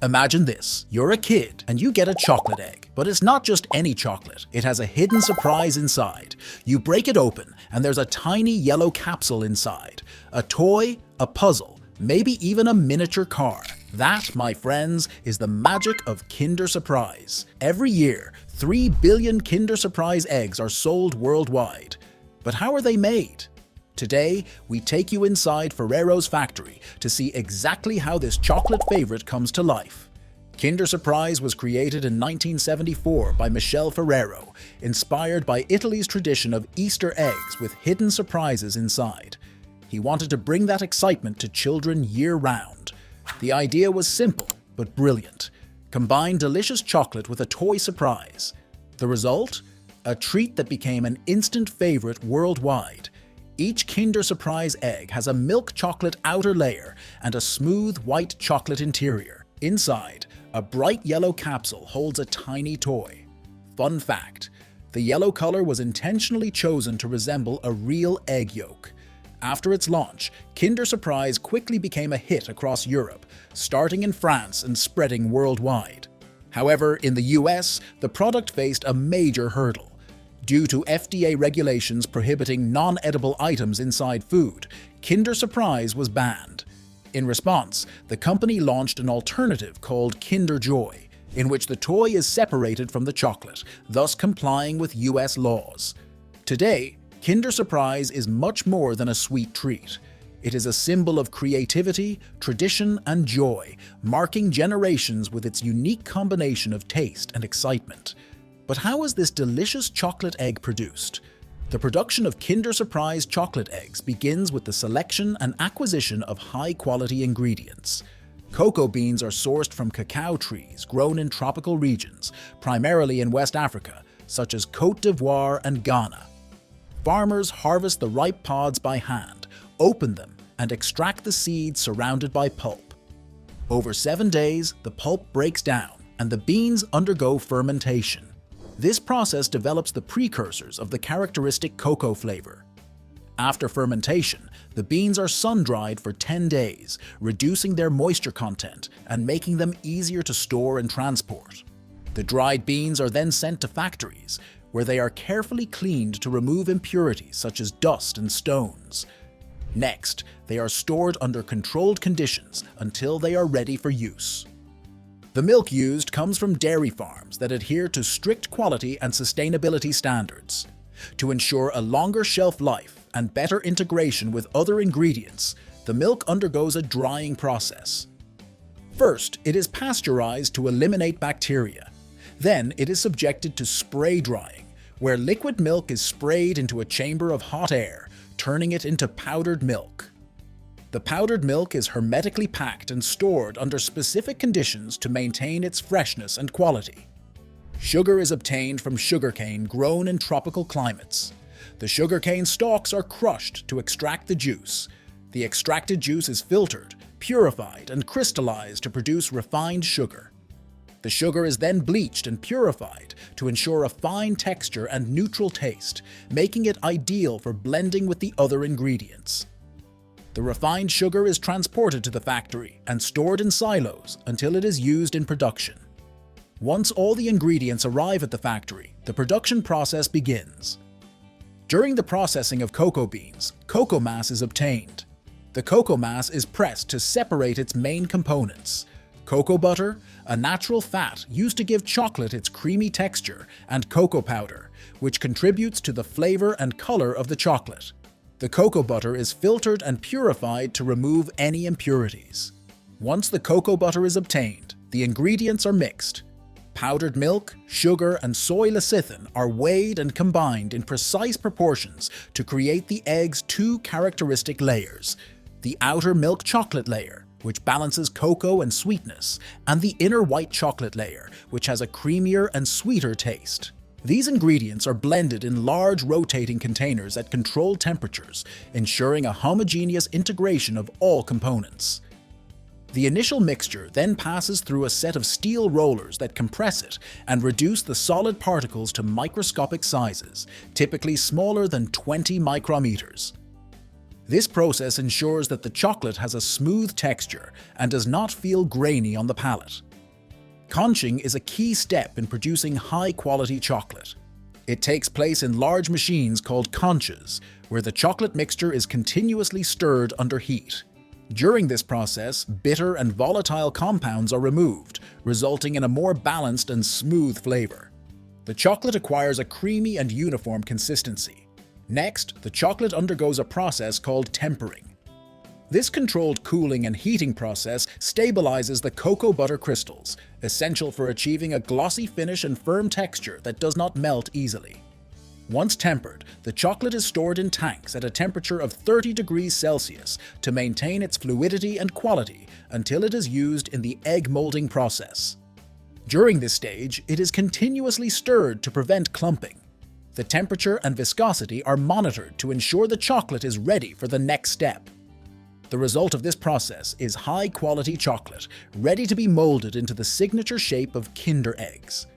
Imagine this, you're a kid and you get a chocolate egg, but it's not just any chocolate, it has a hidden surprise inside. You break it open and there's a tiny yellow capsule inside, a toy, a puzzle, maybe even a miniature car. That, my friends, is the magic of Kinder Surprise. Every year, 3 billion Kinder Surprise eggs are sold worldwide. But how are they made? Today, we take you inside Ferrero's factory to see exactly how this chocolate favorite comes to life. Kinder Surprise was created in 1974 by Michel Ferrero, inspired by Italy's tradition of Easter eggs with hidden surprises inside. He wanted to bring that excitement to children year-round. The idea was simple, but brilliant. Combine delicious chocolate with a toy surprise. The result? A treat that became an instant favorite worldwide. Each Kinder Surprise egg has a milk chocolate outer layer and a smooth white chocolate interior. Inside, a bright yellow capsule holds a tiny toy. Fun fact, the yellow color was intentionally chosen to resemble a real egg yolk. After its launch, Kinder Surprise quickly became a hit across Europe, starting in France and spreading worldwide. However, in the US, the product faced a major hurdle. Due to FDA regulations prohibiting non-edible items inside food, Kinder Surprise was banned. In response, the company launched an alternative called Kinder Joy, in which the toy is separated from the chocolate, thus complying with US laws. Today, Kinder Surprise is much more than a sweet treat. It is a symbol of creativity, tradition, and joy, marking generations with its unique combination of taste and excitement. But how is this delicious chocolate egg produced? The production of Kinder Surprise chocolate eggs begins with the selection and acquisition of high-quality ingredients. Cocoa beans are sourced from cacao trees grown in tropical regions, primarily in West Africa, such as Côte d'Ivoire and Ghana. Farmers harvest the ripe pods by hand, open them, and extract the seeds surrounded by pulp. Over 7 days, the pulp breaks down, and the beans undergo fermentation. This process develops the precursors of the characteristic cocoa flavor. After fermentation, the beans are sun-dried for 10 days, reducing their moisture content and making them easier to store and transport. The dried beans are then sent to factories, where they are carefully cleaned to remove impurities such as dust and stones. Next, they are stored under controlled conditions until they are ready for use. The milk used comes from dairy farms that adhere to strict quality and sustainability standards. To ensure a longer shelf life and better integration with other ingredients, the milk undergoes a drying process. First, it is pasteurized to eliminate bacteria. Then, it is subjected to spray drying, where liquid milk is sprayed into a chamber of hot air, turning it into powdered milk. The powdered milk is hermetically packed and stored under specific conditions to maintain its freshness and quality. Sugar is obtained from sugarcane grown in tropical climates. The sugarcane stalks are crushed to extract the juice. The extracted juice is filtered, purified, and crystallized to produce refined sugar. The sugar is then bleached and purified to ensure a fine texture and neutral taste, making it ideal for blending with the other ingredients. The refined sugar is transported to the factory and stored in silos until it is used in production. Once all the ingredients arrive at the factory, the production process begins. During the processing of cocoa beans, cocoa mass is obtained. The cocoa mass is pressed to separate its main components: cocoa butter, a natural fat used to give chocolate its creamy texture, and cocoa powder, which contributes to the flavor and color of the chocolate. The cocoa butter is filtered and purified to remove any impurities. Once the cocoa butter is obtained, the ingredients are mixed. Powdered milk, sugar, and soy lecithin are weighed and combined in precise proportions to create the egg's 2 characteristic layers: the outer milk chocolate layer, which balances cocoa and sweetness, and the inner white chocolate layer, which has a creamier and sweeter taste. These ingredients are blended in large rotating containers at controlled temperatures, ensuring a homogeneous integration of all components. The initial mixture then passes through a set of steel rollers that compress it and reduce the solid particles to microscopic sizes, typically smaller than 20 micrometers. This process ensures that the chocolate has a smooth texture and does not feel grainy on the palate. Conching is a key step in producing high-quality chocolate. It takes place in large machines called conches, where the chocolate mixture is continuously stirred under heat. During this process, bitter and volatile compounds are removed, resulting in a more balanced and smooth flavor. The chocolate acquires a creamy and uniform consistency. Next, the chocolate undergoes a process called tempering. This controlled cooling and heating process stabilizes the cocoa butter crystals, essential for achieving a glossy finish and firm texture that does not melt easily. Once tempered, the chocolate is stored in tanks at a temperature of 30 degrees Celsius to maintain its fluidity and quality until it is used in the egg molding process. During this stage, it is continuously stirred to prevent clumping. The temperature and viscosity are monitored to ensure the chocolate is ready for the next step. The result of this process is high-quality chocolate, ready to be molded into the signature shape of Kinder eggs.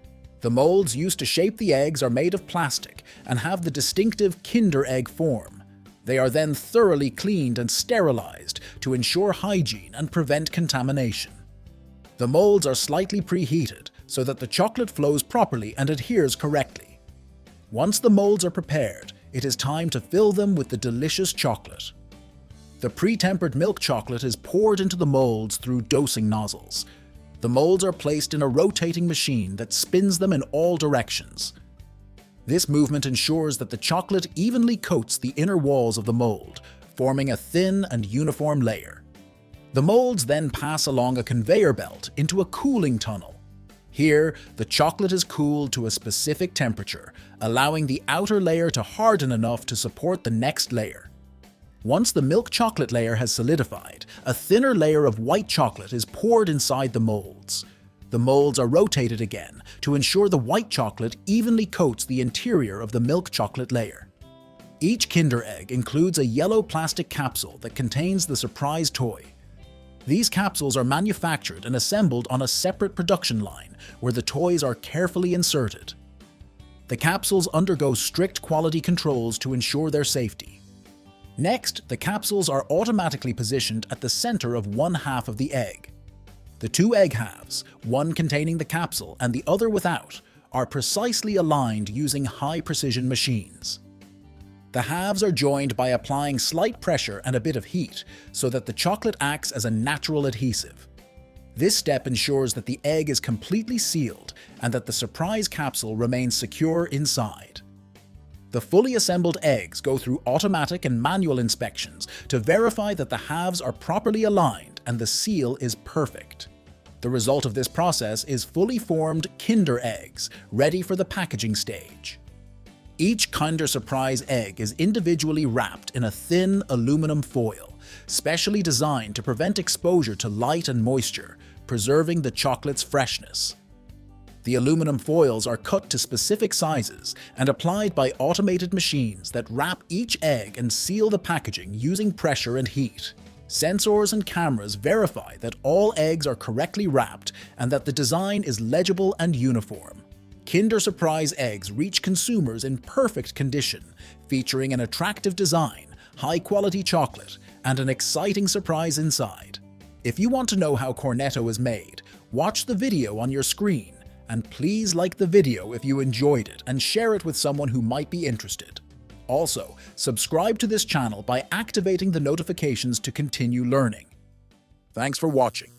The molds used to shape the eggs are made of plastic and have the distinctive Kinder egg form. They are then thoroughly cleaned and sterilized to ensure hygiene and prevent contamination. The molds are slightly preheated so that the chocolate flows properly and adheres correctly. Once the molds are prepared, it is time to fill them with the delicious chocolate. The pre-tempered milk chocolate is poured into the molds through dosing nozzles. The molds are placed in a rotating machine that spins them in all directions. This movement ensures that the chocolate evenly coats the inner walls of the mold, forming a thin and uniform layer. The molds then pass along a conveyor belt into a cooling tunnel. Here, the chocolate is cooled to a specific temperature, allowing the outer layer to harden enough to support the next layer. Once the milk chocolate layer has solidified, a thinner layer of white chocolate is poured inside the molds. The molds are rotated again to ensure the white chocolate evenly coats the interior of the milk chocolate layer. Each Kinder egg includes a yellow plastic capsule that contains the surprise toy. These capsules are manufactured and assembled on a separate production line where the toys are carefully inserted. The capsules undergo strict quality controls to ensure their safety. Next, the capsules are automatically positioned at the center of one half of the egg. The two egg halves, one containing the capsule and the other without, are precisely aligned using high-precision machines. The halves are joined by applying slight pressure and a bit of heat so that the chocolate acts as a natural adhesive. This step ensures that the egg is completely sealed and that the surprise capsule remains secure inside. The fully assembled eggs go through automatic and manual inspections to verify that the halves are properly aligned and the seal is perfect. The result of this process is fully formed Kinder eggs, ready for the packaging stage. Each Kinder Surprise egg is individually wrapped in a thin aluminum foil, specially designed to prevent exposure to light and moisture, preserving the chocolate's freshness. The aluminum foils are cut to specific sizes and applied by automated machines that wrap each egg and seal the packaging using pressure and heat. Sensors and cameras verify that all eggs are correctly wrapped and that the design is legible and uniform. Kinder Surprise eggs reach consumers in perfect condition, featuring an attractive design, high-quality chocolate, and an exciting surprise inside. If you want to know how Cornetto is made, watch the video on your screen. And please like the video if you enjoyed it and share it with someone who might be interested. Also, subscribe to this channel by activating the notifications to continue learning. Thanks for watching.